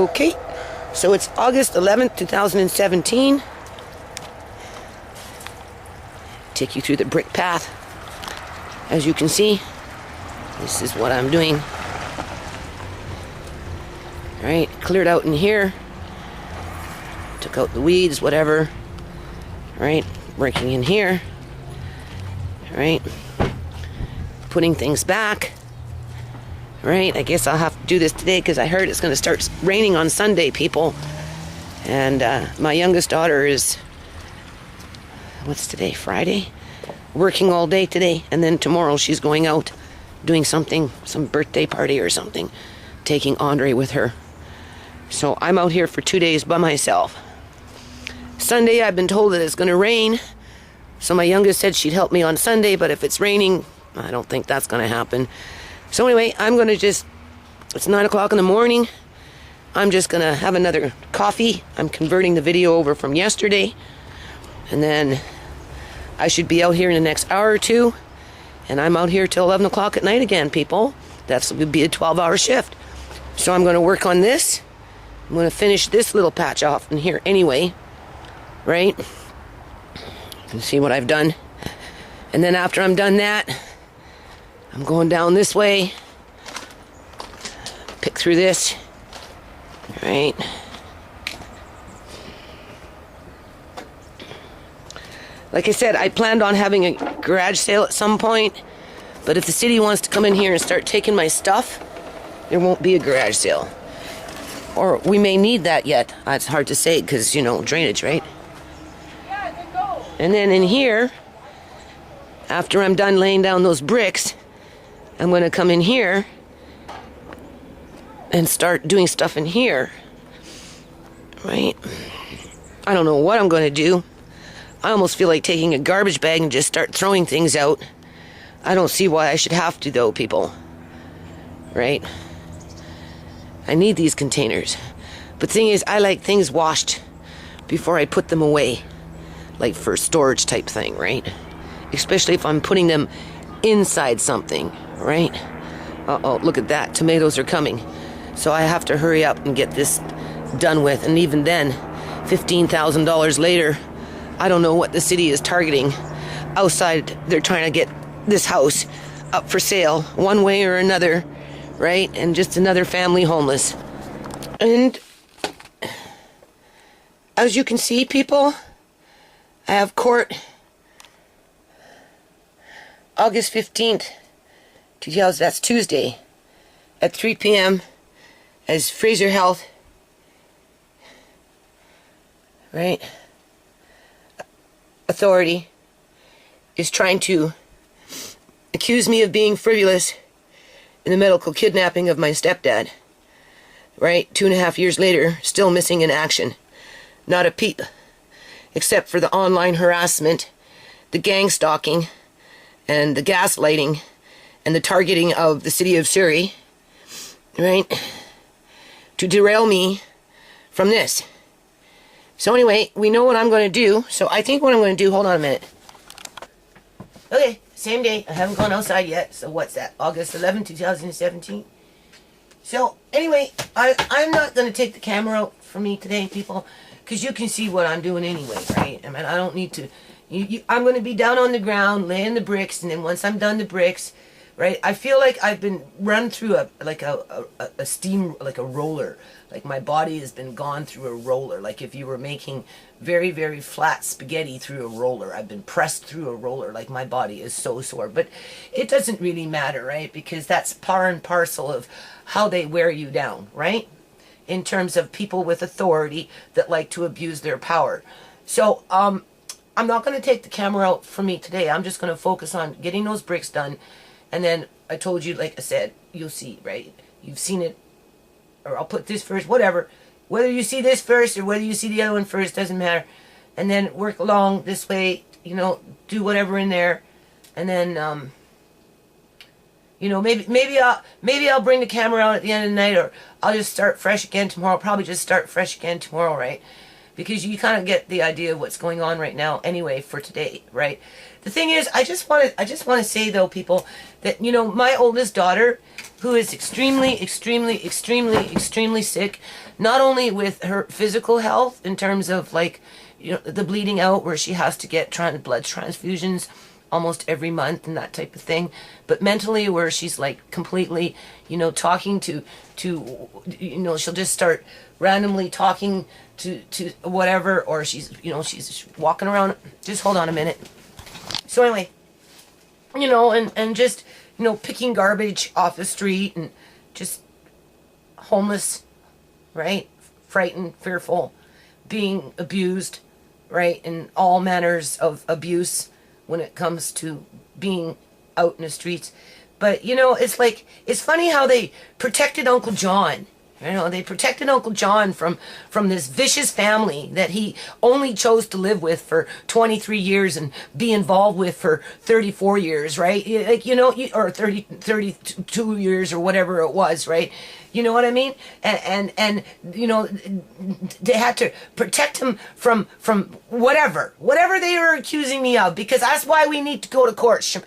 Okay, so it's August 11th, 2017. Take you through the brick path. As you can see, this is what I'm doing. Alright, cleared out in here. Took out the weeds, whatever. Alright, working in here. Alright, putting things back. Right, I guess I'll have to do this today because I heard it's going to start raining on Sunday, people. And my youngest daughter is, what's today, Friday? Working all day today, and then tomorrow she's going out doing something, some birthday party or something, taking Andre with her. So I'm out here for 2 days by myself. Sunday I've been told that it's going to rain, so my youngest said she'd help me on Sunday, but if it's raining, I don't think that's going to happen. So anyway, I'm going to just, it's 9 o'clock in the morning. I'm just going to have another coffee. I'm converting the video over from yesterday. And then I should be out here in the next hour or two. And I'm out here till 11 o'clock at night again, people. That's going to be a 12-hour shift. So I'm going to work on this. I'm going to finish this little patch off in here anyway. Right? You can see what I've done. And then after I'm done that, I'm going down this way, pick through this, right? Like I said, I planned on having a garage sale at some point, but if the city wants to come in here and start taking my stuff, there won't be a garage sale. Or we may need that yet. It's hard to say because, you know, drainage, right? And then in here, after I'm done laying down those bricks, I'm going to come in here and start doing stuff in here, right? I don't know what I'm going to do. I almost feel like taking a garbage bag and just start throwing things out. I don't see why I should have to, though, people, right? I need these containers. But the thing is, I like things washed before I put them away, like for storage type thing, right? Especially if I'm putting them inside something, right? Uh-oh, look at that. Tomatoes are coming. So I have to hurry up and get this done with. And even then, $15,000 later, I don't know what the city is targeting. Outside, they're trying to get this house up for sale one way or another, right? And just another family homeless. And as you can see, people, I have court August 15th, that's Tuesday, at 3 p.m. as Fraser Health, right, authority is trying to accuse me of being frivolous in the medical kidnapping of my stepdad, right? 2.5 years later, still missing in action. Not a peep, except for the online harassment, the gang stalking, and the gaslighting, and the targeting of the City of Surrey, right, to derail me from this. So anyway, we know what I'm going to do. So I think what I'm going to do, hold on a minute. Okay, same day. I haven't gone outside yet. So what's that? August 11, 2017. So anyway, I'm not going to take the camera out for me today, people, because you can see what I'm doing anyway, right? I mean, I don't need to. I'm going to be down on the ground, laying the bricks, and then once I'm done the bricks, right, I feel like I've been run through a steam, like a roller. Like my body has been gone through a roller. Like if you were making very, very flat spaghetti through a roller. I've been pressed through a roller. Like my body is so sore. But it doesn't really matter, right? Because that's par and parcel of how they wear you down, right? In terms of people with authority that like to abuse their power. So, I'm not going to take the camera out for me today. I'm just going to focus on getting those bricks done. And then I told you, like I said, you'll see, right? You've seen it. Or I'll put this first, whatever. Whether you see this first or whether you see the other one first, doesn't matter. And then work along this way, you know, do whatever in there. And then, you know, maybe I'll bring the camera out at the end of the night, or I'll just start fresh again tomorrow. Probably just start fresh again tomorrow, right? Because you kind of get the idea of what's going on right now anyway for today, right? The thing is, I just want to say, though, people, that, my oldest daughter, who is extremely, extremely, extremely, extremely sick, not only with her physical health in terms of like, the bleeding out where she has to get blood transfusions almost every month and that type of thing, but mentally where she's like completely, talking to she'll just start randomly talking to whatever, or she's walking around. Just hold on a minute. So anyway, and just, picking garbage off the street and just homeless, right? Frightened, fearful, being abused, right? And all manners of abuse when it comes to being out in the streets. But, it's funny how they protected Uncle John. They protected Uncle John from this vicious family that he only chose to live with for 23 years and be involved with for 34 years, right? Or 32 years or whatever it was, right? You know what I mean? And they had to protect him from whatever they were accusing me of, because that's why we need to go to court,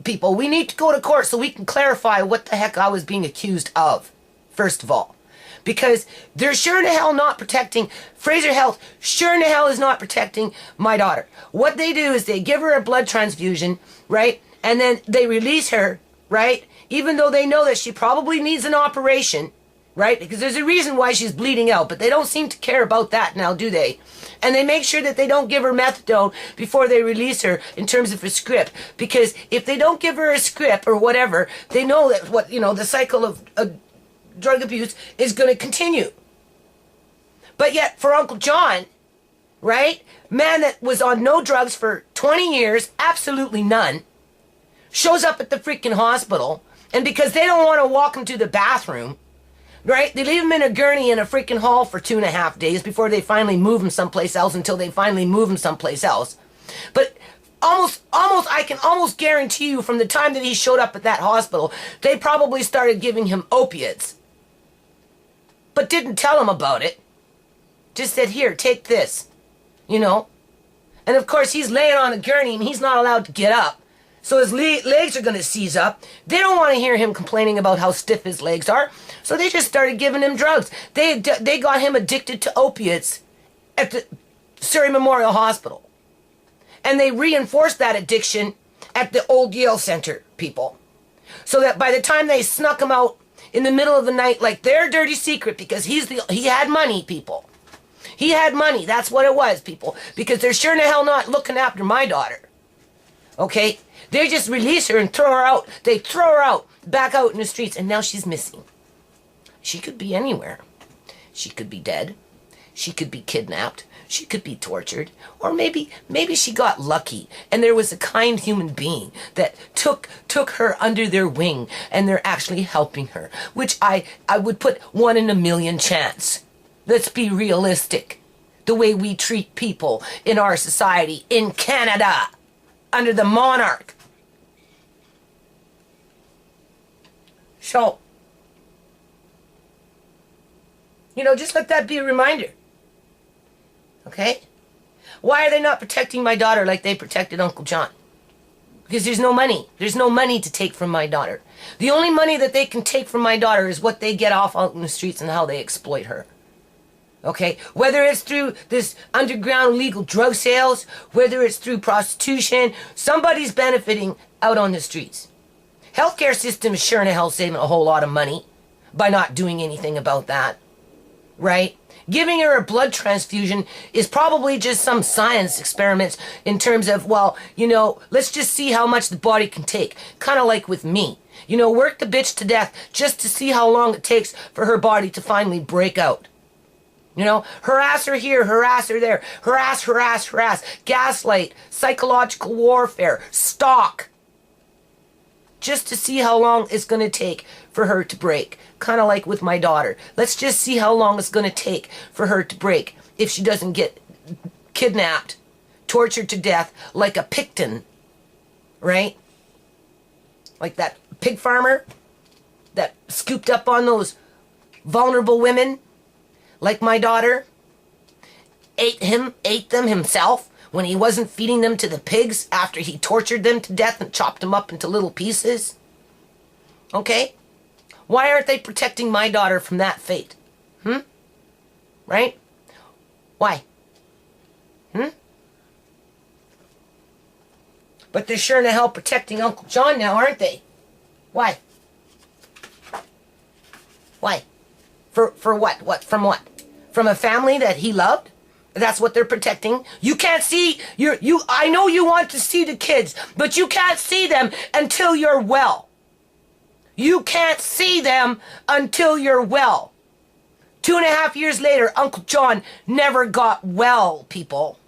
people. We need to go to court so we can clarify what the heck I was being accused of, first of all. Because they're sure in the hell not protecting, Fraser Health sure in the hell is not protecting my daughter. What they do is they give her a blood transfusion, right? And then they release her, right? Even though they know that she probably needs an operation, right? Because there's a reason why she's bleeding out, but they don't seem to care about that now, do they? And they make sure that they don't give her methadone before they release her in terms of a script. Because if they don't give her a script or whatever, they know that the cycle of drug abuse is going to continue. But yet for Uncle John, right, man that was on no drugs for 20 years, absolutely none, shows up at the freaking hospital, and because they don't want to walk him to the bathroom, right, they leave him in a gurney in a freaking hall for 2.5 days before they finally move him someplace else, until they finally move him someplace else. But I can almost guarantee you, from the time that he showed up at that hospital, they probably started giving him opiates, but didn't tell him about it. Just said, here, take this, And of course, he's laying on a gurney and he's not allowed to get up. So his legs are going to seize up. They don't want to hear him complaining about how stiff his legs are. So they just started giving him drugs. They got him addicted to opiates at the Surrey Memorial Hospital. And they reinforced that addiction at the old Yale Center, people. So that by the time they snuck him out in the middle of the night, like their dirty secret, because he had money, people. He had money. That's what it was, people. Because they're sure in the hell not looking after my daughter. Okay? They just release her and throw her out. They throw her out, back out in the streets, and now she's missing. She could be anywhere. She could be dead. She could be kidnapped. She could be tortured. Or maybe she got lucky and there was a kind human being that took her under their wing and they're actually helping her, which I would put 1 in a million chance. Let's be realistic. The way we treat people in our society in Canada under the monarch. So, just let that be a reminder. Okay? Why are they not protecting my daughter like they protected Uncle John? Because there's no money. There's no money to take from my daughter. The only money that they can take from my daughter is what they get off out in the streets and how they exploit her. Okay? Whether it's through this underground illegal drug sales, whether it's through prostitution, somebody's benefiting out on the streets. Healthcare system is sure in hell saving a whole lot of money by not doing anything about that. Right? Giving her a blood transfusion is probably just some science experiments in terms of, let's just see how much the body can take. Kind of like with me. Work the bitch to death just to see how long it takes for her body to finally break out. Harass her here, harass her there. Harass. Gaslight, psychological warfare, stalk. Just to see how long it's going to take for her to break. Kind of like with my daughter. Let's just see how long it's going to take for her to break if she doesn't get kidnapped, tortured to death like a Picton, right? Like that pig farmer that scooped up on those vulnerable women, like my daughter, ate them himself when he wasn't feeding them to the pigs after he tortured them to death and chopped them up into little pieces. Okay? Why aren't they protecting my daughter from that fate? Right? Why? But they're sure in the hell protecting Uncle John now, aren't they? Why? Why? For what? What? From what? From a family that he loved? That's what they're protecting. You can't see I know you want to see the kids, but you can't see them until you're well. You can't see them until you're well. 2.5 years later, Uncle John never got well, people.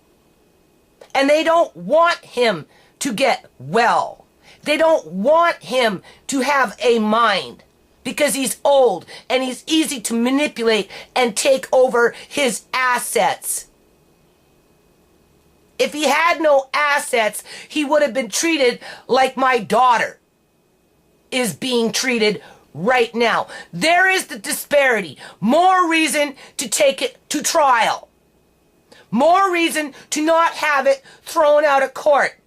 And they don't want him to get well. They don't want him to have a mind because he's old and he's easy to manipulate and take over his assets. If he had no assets, he would have been treated like my daughter is being treated right now. There is the disparity. More reason to take it to trial. More reason to not have it thrown out of court.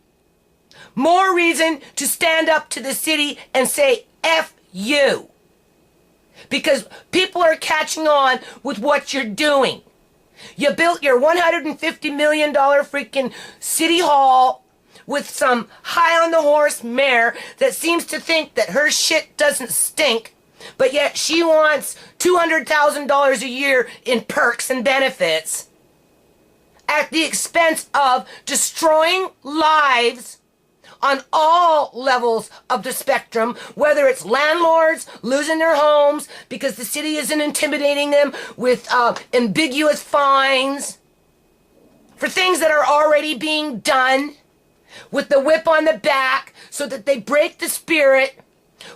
More reason to stand up to the city and say, F you. Because people are catching on with what you're doing. You built your $150 million freaking city hall with some high on the horse mayor that seems to think that her shit doesn't stink, but yet she wants $200,000 a year in perks and benefits at the expense of destroying lives on all levels of the spectrum, whether it's landlords losing their homes because the city isn't intimidating them with ambiguous fines for things that are already being done, with the whip on the back so that they break the spirit,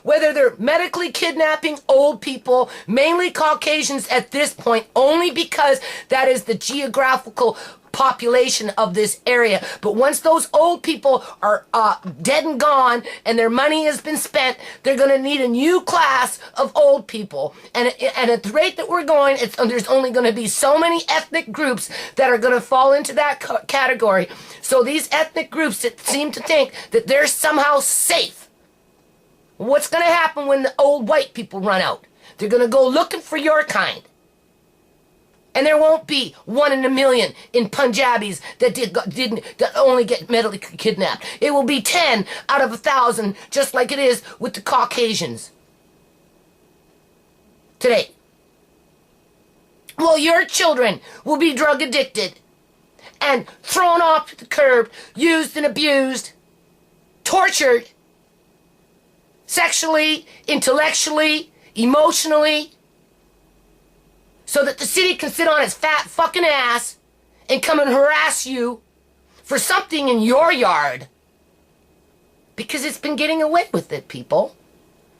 whether they're medically kidnapping old people, mainly Caucasians at this point, only because that is the geographical population of this area. But once those old people are dead and gone and their money has been spent, they're going to need a new class of old people. And at the rate that we're going, there's only going to be so many ethnic groups that are going to fall into that category. So these ethnic groups that seem to think that they're somehow safe. What's going to happen when the old white people run out? They're going to go looking for your kind. And there won't be 1 in a million in Punjabis that only get medically kidnapped. It will be 10 out of 1,000, just like it is with the Caucasians today. Well, your children will be drug addicted and thrown off the curb, used and abused, tortured, sexually, intellectually, emotionally, so that the city can sit on its fat fucking ass and come and harass you for something in your yard. Because it's been getting away with it, people.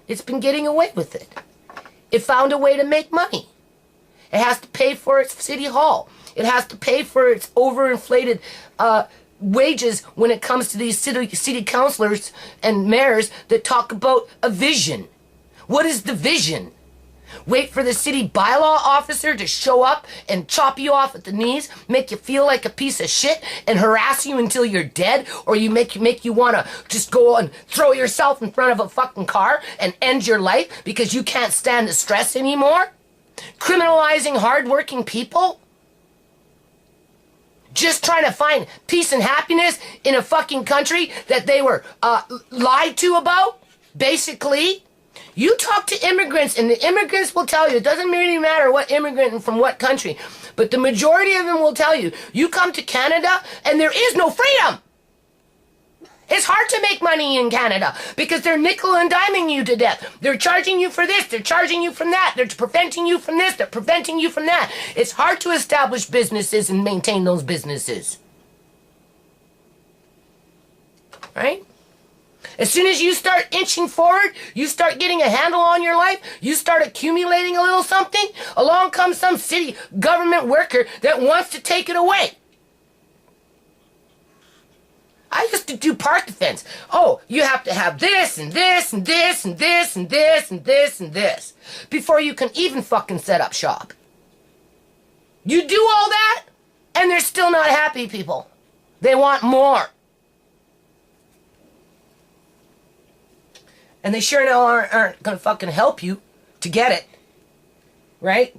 It's been getting away with it. It found a way to make money. It has to pay for its city hall. It has to pay for its overinflated wages when it comes to these city councilors and mayors that talk about a vision. What is the vision? Wait for the city bylaw officer to show up and chop you off at the knees, make you feel like a piece of shit, and harass you until you're dead, or make you want to just go and throw yourself in front of a fucking car and end your life because you can't stand the stress anymore? Criminalizing hardworking people? Just trying to find peace and happiness in a fucking country that they were lied to about, basically? You talk to immigrants, and the immigrants will tell you, it doesn't really matter what immigrant and from what country, but the majority of them will tell you, you come to Canada, and there is no freedom. It's hard to make money in Canada, because they're nickel and diming you to death. They're charging you for this, they're charging you from that, they're preventing you from this, they're preventing you from that. It's hard to establish businesses and maintain those businesses. Right? As soon as you start inching forward, you start getting a handle on your life, you start accumulating a little something, along comes some city government worker that wants to take it away. I used to do park defense. Oh, you have to have this and this and this and this and this and this and this before you can even fucking set up shop. You do all that, and they're still not happy, people. They want more. And they sure now aren't going to fucking help you to get it. Right?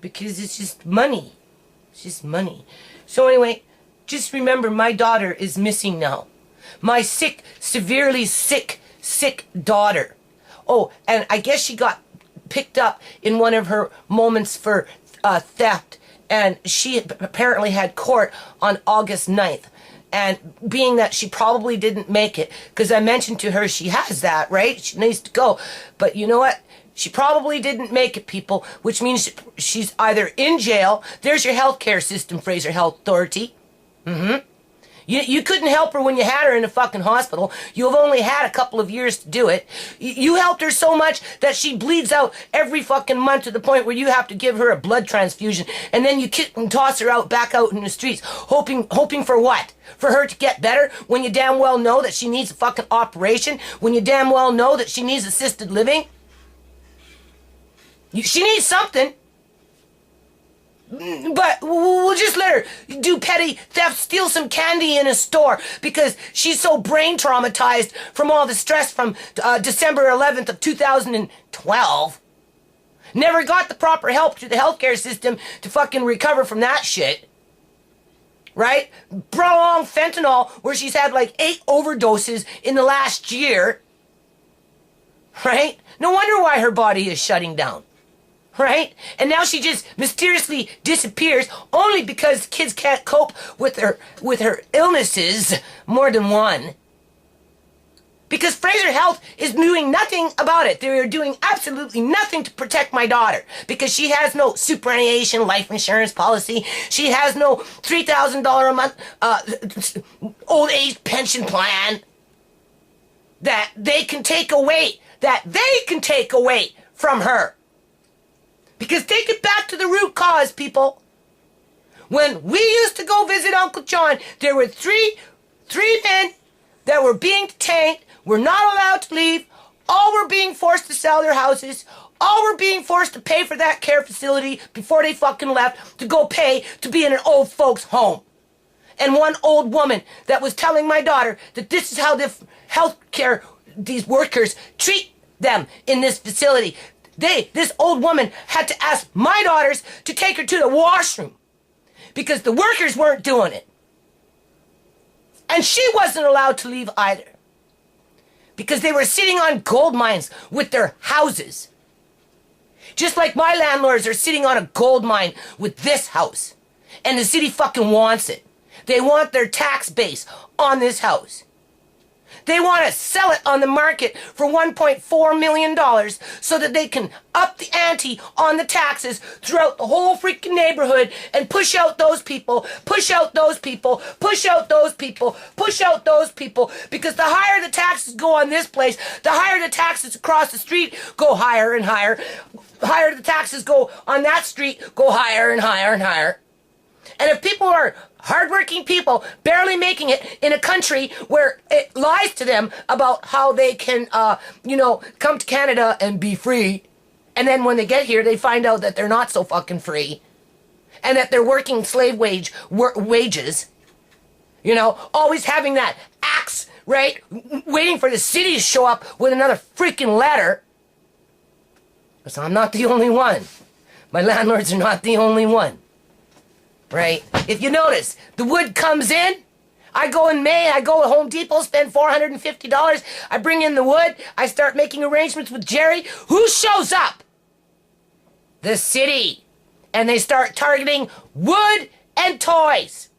Because it's just money. It's just money. So anyway, just remember my daughter is missing now. My sick, severely sick daughter. Oh, and I guess she got picked up in one of her moments for theft. And she apparently had court on August 9th. And being that she probably didn't make it, because I mentioned to her she has that, right? She needs to go. But you know what? She probably didn't make it, people, which means she's either in jail. There's your healthcare system, Fraser Health Authority. You couldn't help her when you had her in a fucking hospital. You've only had a couple of years to do it. You helped her so much that she bleeds out every fucking month to the point where you have to give her a blood transfusion. And then you kick and toss her back out in the streets, hoping for what? For her to get better when you damn well know that she needs a fucking operation? When you damn well know that she needs assisted living? She needs something. But we'll just let her do petty theft, steal some candy in a store because she's so brain traumatized from all the stress from December 11th of 2012. Never got the proper help through the healthcare system to fucking recover from that shit. Right? Brought along fentanyl where she's had like 8 overdoses in the last year. Right? No wonder why her body is shutting down. Right? And now she just mysteriously disappears only because kids can't cope with her illnesses, more than one. Because Fraser Health is doing nothing about it. They are doing absolutely nothing to protect my daughter. Because she has no superannuation life insurance policy. She has no $3,000 a month old age pension plan that they can take away. From her. Because take it back to the root cause, people. When we used to go visit Uncle John, there were three men that were being detained, were not allowed to leave, all were being forced to sell their houses, all were being forced to pay for that care facility before they fucking left to go pay to be in an old folks' home. And one old woman that was telling my daughter that this is how the healthcare, these workers treat them in this facility. This old woman had to ask my daughters to take her to the washroom because the workers weren't doing it. And she wasn't allowed to leave either because they were sitting on gold mines with their houses. Just like my landlords are sitting on a gold mine with this house. And the city fucking wants it. They want their tax base on this house. They want to sell it on the market for $1.4 million so that they can up the ante on the taxes throughout the whole freaking neighborhood and push out those people, push out those people, push out those people, push out those people. Because the higher the taxes go on this place, the higher the taxes across the street go higher and higher. The higher the taxes go on that street, go higher and higher and higher. And if people are hardworking people barely making it in a country where it lies to them about how they can, come to Canada and be free, and then when they get here, they find out that they're not so fucking free, and that they're working slave wages, always having that axe, right, waiting for the city to show up with another freaking letter. So I'm not the only one. My landlords are not the only one. Right? If you notice, the wood comes in. I go in May, I go to Home Depot, spend $450. I bring in the wood. I start making arrangements with Jerry. Who shows up? The city. And they start targeting wood and toys.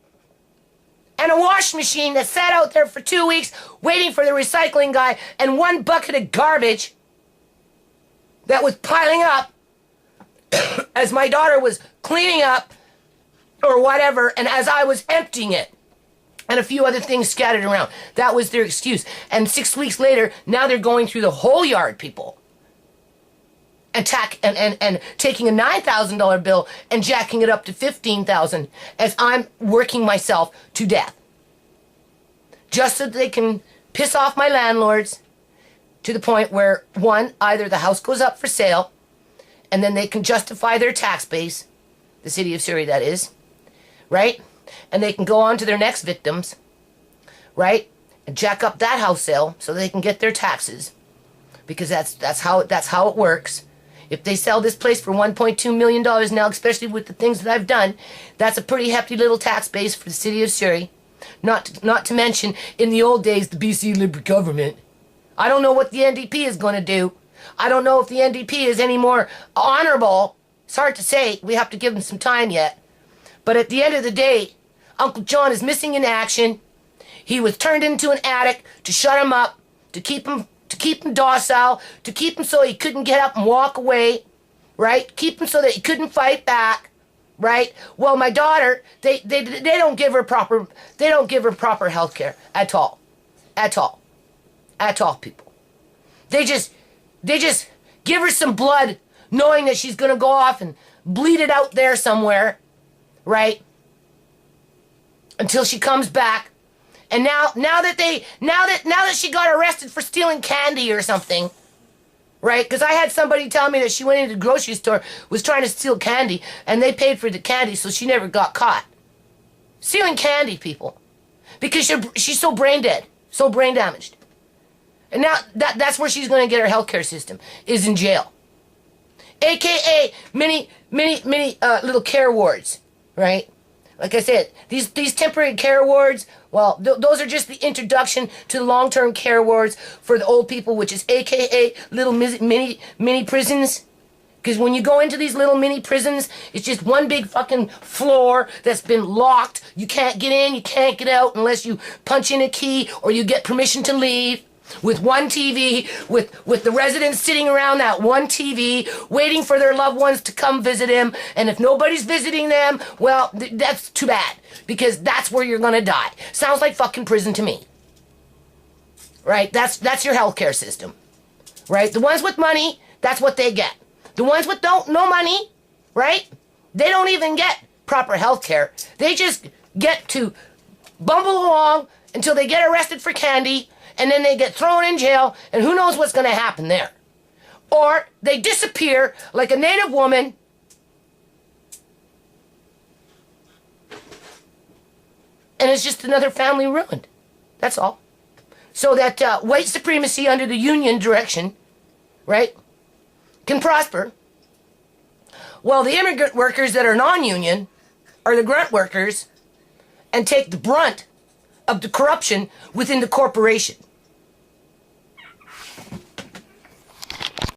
And a wash machine that sat out there for 2 weeks waiting for the recycling guy and one bucket of garbage that was piling up as my daughter was cleaning up or whatever, and as I was emptying it, and a few other things scattered around. That was their excuse. And 6 weeks later, now they're going through the whole yard, people. And taking a $9,000 bill and jacking it up to $15,000 as I'm working myself to death. Just so that they can piss off my landlords to the point where, one, either the house goes up for sale, and then they can justify their tax base, the City of Surrey, that is, right? And they can go on to their next victims, right? and jack up that house sale so they can get their taxes, because that's how it works. If they sell this place for $1.2 million now, especially with the things that I've done, that's a pretty hefty little tax base for the city of Surrey. Not to mention, in the old days, the BC Liberal government. I don't know what the NDP is going to do. I don't know if the NDP is any more honorable. It's hard to say. We have to give them some time yet. But at the end of the day, Uncle John is missing in action. He was turned into an addict to shut him up, to keep him docile, to keep him so he couldn't get up and walk away, right? Keep him so that he couldn't fight back, right? Well, my daughter, they don't give her proper health care at all, people. They just give her some blood, knowing that she's gonna go off and bleed it out there somewhere, right? Until she comes back. And now that she got arrested for stealing candy or something, right? Because I had somebody tell me that she went into the grocery store, was trying to steal candy, and they paid for the candy, so she never got caught. Stealing candy, people. Because she's so brain dead, so brain damaged. And now that's where she's going to get her healthcare system, is in jail. AKA many little care wards, right? Like I said, these temporary care wards, well, those are just the introduction to the long-term care wards for the old people, which is AKA little mini prisons. Because when you go into these little mini prisons, it's just one big fucking floor that's been locked. You can't get in, you can't get out unless you punch in a key or you get permission to leave. With one TV, with the residents sitting around that one TV, waiting for their loved ones to come visit him. And if nobody's visiting them, well, that's too bad, because that's where you're gonna die. Sounds like fucking prison to me. Right? That's your healthcare system. Right? The ones with money, that's what they get. The ones with no money, right? They don't even get proper healthcare. They just get to bumble along until they get arrested for candy, and then they get thrown in jail, and who knows what's going to happen there. Or they disappear like a native woman, and it's just another family ruined. That's all. So that white supremacy under the union direction, right, can prosper. Well, the immigrant workers that are non-union are the grunt workers and take the brunt of the corruption within the corporation.